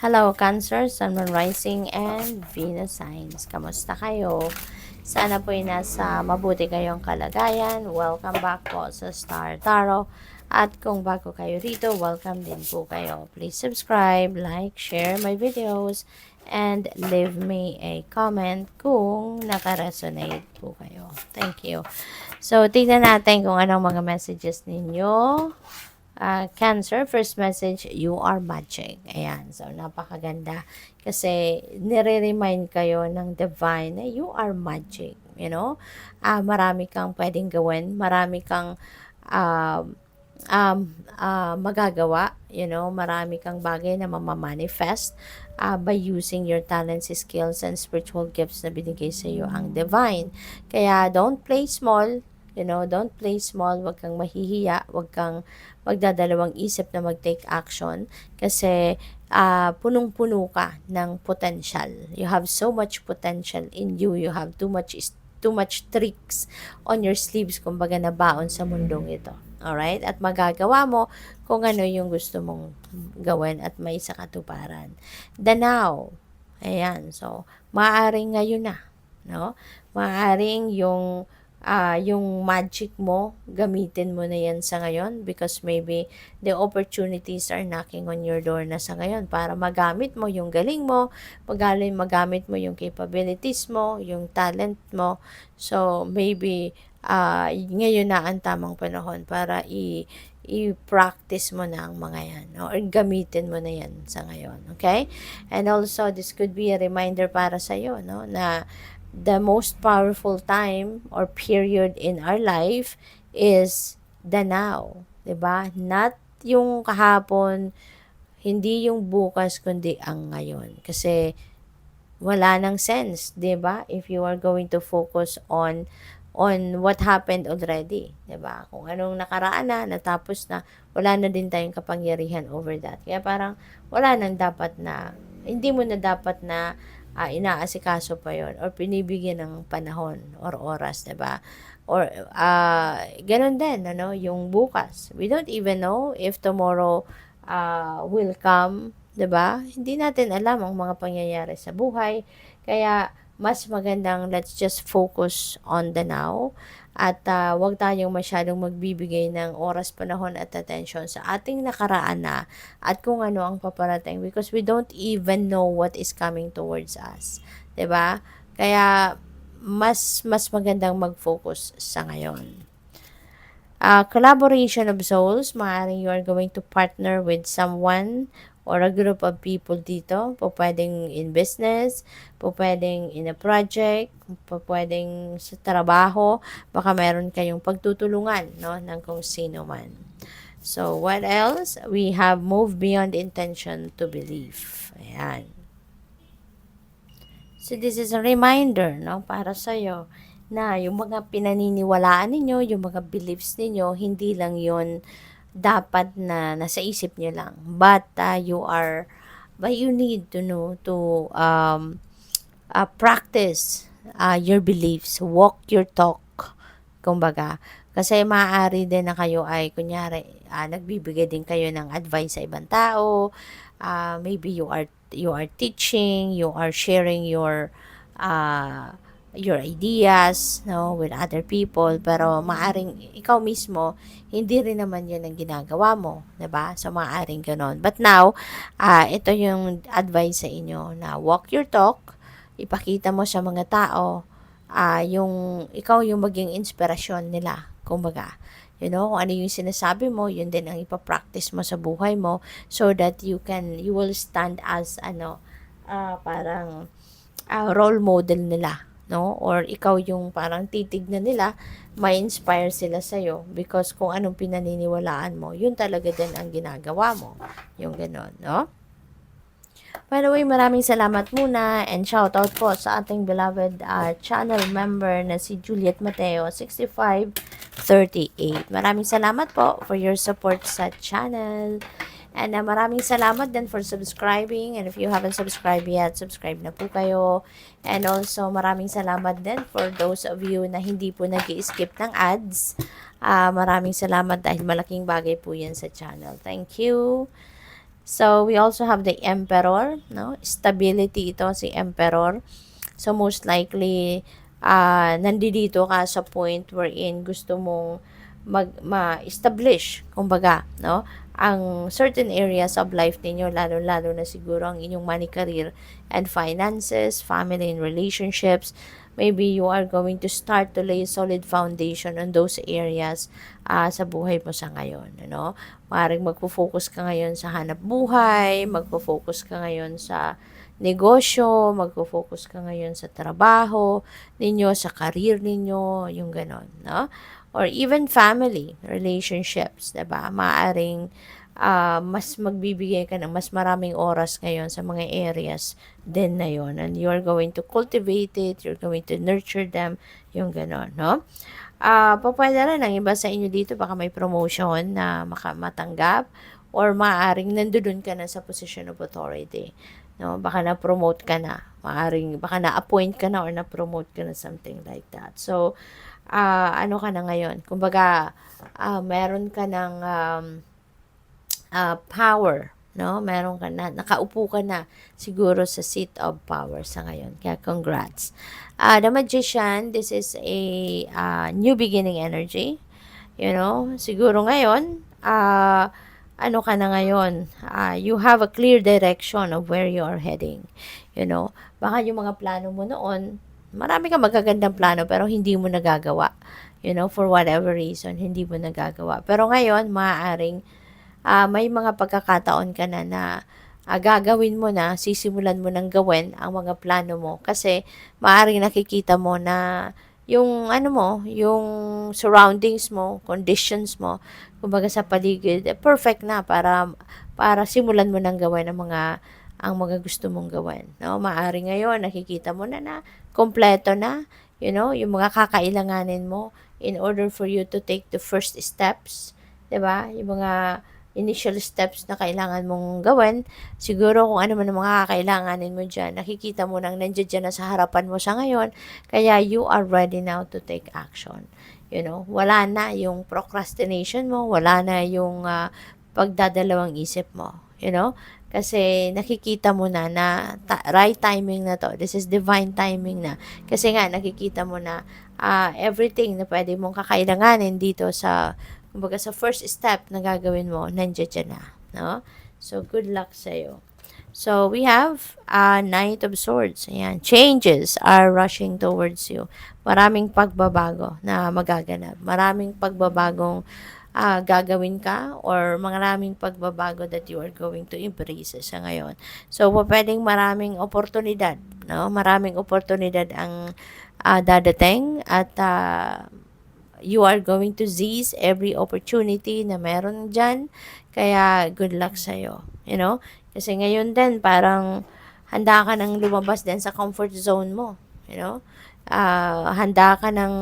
Hello, Cancer, Sun, Moon, Rising, and Venus signs. Kamusta kayo? Sana po ay nasa mabuti kayong kalagayan. Welcome back po sa Star Tarot. At kung bago kayo rito, welcome din po kayo. Please subscribe, like, share my videos, and leave me a comment kung nakaresonate po kayo. Thank you. So, tignan natin kung anong mga messages ninyo. Cancer, first message, you are magic. Ayan, so napakaganda. Kasi nire-remind kayo ng divine na you are magic. You know, marami kang pwedeng gawin, marami kang magagawa. You know, marami kang bagay na mamamanifest by using your talents, skills, and spiritual gifts na binigay sa iyo ang divine. Kaya don't play small. You know, don't play small. Huwag kang mahihiya. Huwag kang magdadalawang isip na mag-take action. Kasi punong-puno ka ng potential. You have so much potential in you. You have too much tricks on your sleeves, kumbaga nabaon sa mundong ito. Alright? At magagawa mo kung ano yung gusto mong gawin at may sa katuparan. The now. Ayan. So, maaaring ngayon na. No? Maaaring yung magic mo, gamitin mo na yan sa ngayon because maybe the opportunities are knocking on your door na sa ngayon para magamit mo yung galing mo, magamit mo yung capabilities mo, yung talent mo. So, maybe ngayon na ang tamang panahon para i-practice mo na ang mga yan, no? Or gamitin mo na yan sa ngayon, okay? And also, this could be a reminder para sa'yo, no? Na the most powerful time or period in our life is the now. 'Di ba? Not yung kahapon, hindi yung bukas, kundi ang ngayon. Kasi wala nang sense, 'di ba? If you are going to focus on what happened already, 'di ba? Kung anong nakaraan na, natapos na, wala na din tayong kapangyarihan over that. Kaya parang wala nang dapat na, hindi mo na dapat na inaasikaso pa yon or pinibigyan ng panahon or oras, 'di ba? Or ganun din, ano, yung bukas. We don't even know if tomorrow will come, 'di ba? Hindi natin alam ang mga pangyayari sa buhay. Kaya mas magandang let's just focus on the now at wag tayong masyadong magbibigay ng oras, panahon at attention sa ating nakaraan na at kung ano ang paparating because we don't even know what is coming towards us. 'Di ba? Kaya mas magandang mag-focus sa ngayon. Collaboration of souls, maaaring you are going to partner with someone or a group of people dito. Po pwedeng in business, po pwedeng in a project, po pwedeng sa trabaho, baka meron kayong pagtutulungan, no, ng kung sino man. So, what else? We have moved beyond intention to belief. Ayan. So, this is a reminder, no, para sa'yo na yung mga pinaniniwalaan ninyo, yung mga beliefs ninyo, hindi lang yon dapat na nasa isip nyo lang. But you need to know to practice your beliefs, walk your talk, kumbaga. Kasi maaari din na kayo ay, kunyari, nagbibigay din kayo ng advice sa ibang tao, maybe you are teaching, you are sharing your ideas, no, with other people, pero maaring ikaw mismo hindi rin naman 'yun ang ginagawa mo, 'di ba? So maaring ganoon. But now, ito yung advice sa inyo na walk your talk, ipakita mo sa mga tao yung ikaw yung maging inspirasyon nila, kumbaga. You know, kung ano yung sinasabi mo, yun din ang ipapractice mo sa buhay mo so that you will stand as parang role model nila, no? Or ikaw yung parang titignan nila, may inspire sila sa'yo because kung anong pinaniniwalaan mo, yun talaga din ang ginagawa mo. Yung gano'n, no? By the way, maraming salamat muna and shoutout po sa ating beloved channel member na si Juliet Mateo 6538. Maraming salamat po for your support sa channel. And maraming salamat din for subscribing. And if you haven't subscribed yet, subscribe na po kayo. And also, maraming salamat din for those of you na hindi po nag-skip ng ads. Maraming salamat dahil malaking bagay po yan sa channel. Thank you. So, we also have the Emperor, no? Stability ito, si Emperor. So, most likely, nandito ka sa point wherein gusto mong ma-establish, kumbaga, no? Ang certain areas of life ninyo, lalo-lalo na siguro ang inyong money, career, and finances, family and relationships. Maybe you are going to start to lay a solid foundation on those areas sa buhay mo sa ngayon. Ano? Maaaring magpo-focus ka ngayon sa hanap buhay, magpo-focus ka ngayon sa negosyo, magpo-focus ka ngayon sa trabaho ninyo, sa career ninyo, yung ganon, no? Or even family, relationships, diba? Maaring mas magbibigay ka ng mas maraming oras ngayon sa mga areas din na yon, and you are going to cultivate it, you're going to nurture them, yung ganon, no? Pwede rin ang iba sa inyo dito, baka may promotion na matanggap, or maaaring nandoon ka na sa position of authority. No, baka na-promote ka na. Maaaring, baka na-appoint ka na or na-promote ka na, something like that. So, ano ka na ngayon? Kumbaga, meron ka ng power, no? Meron ka na, nakaupo ka na siguro sa seat of power sa ngayon. Kaya congrats. The Magician, this is a new beginning energy. You know, siguro ngayon, ano ka na ngayon, you have a clear direction of where you are heading. You know, baka yung mga plano mo noon, marami kang magagandang plano pero hindi mo nagagawa. You know, for whatever reason, hindi mo nagagawa. Pero ngayon, maaaring may mga pagkakataon ka na gagawin mo na, sisimulan mo nang gawin ang mga plano mo. Kasi maaaring nakikita mo na yung ano mo, yung surroundings mo, conditions mo, kumbaga sa paligid, perfect na para simulan mo nang gawin ang mga gusto mong gawin. No? Maaaring ngayon, nakikita mo na kompleto na, you know, yung mga kakailanganin mo in order for you to take the first steps, 'di ba? Yung mga initial steps na kailangan mong gawin, siguro kung ano man ang mga kakailanganin mo dyan, nakikita mo nang nandiyan dyan na sa harapan mo sa ngayon, kaya you are ready now to take action. You know, wala na yung procrastination mo, wala na yung pagdadalawang isip mo. You know, kasi nakikita mo na right timing na to. This is divine timing na. Kasi nga, nakikita mo na everything na pwede mong kakailanganin dito sa, kumbaga sa first step na gagawin mo, nandiyan na. No? So, good luck sa'yo. So, we have Knight of Swords. Ayan. Changes are rushing towards you. Maraming pagbabago na magaganap. Maraming pagbabagong gagawin ka, or maraming pagbabago that you are going to embrace sa ngayon. So, pwedeng maraming oportunidad. No? Maraming oportunidad ang dadating, at you are going to seize every opportunity na meron dyan. Kaya, good luck sa'yo. You know? Kasi ngayon din, parang handa ka nang lumabas din sa comfort zone mo. You know? Handa ka nang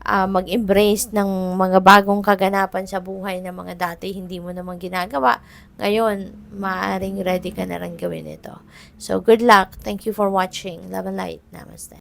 mag-embrace ng mga bagong kaganapan sa buhay na mga dati hindi mo naman ginagawa. Ngayon, maaaring ready ka na rin gawin ito. So, good luck. Thank you for watching. Love and light. Namaste.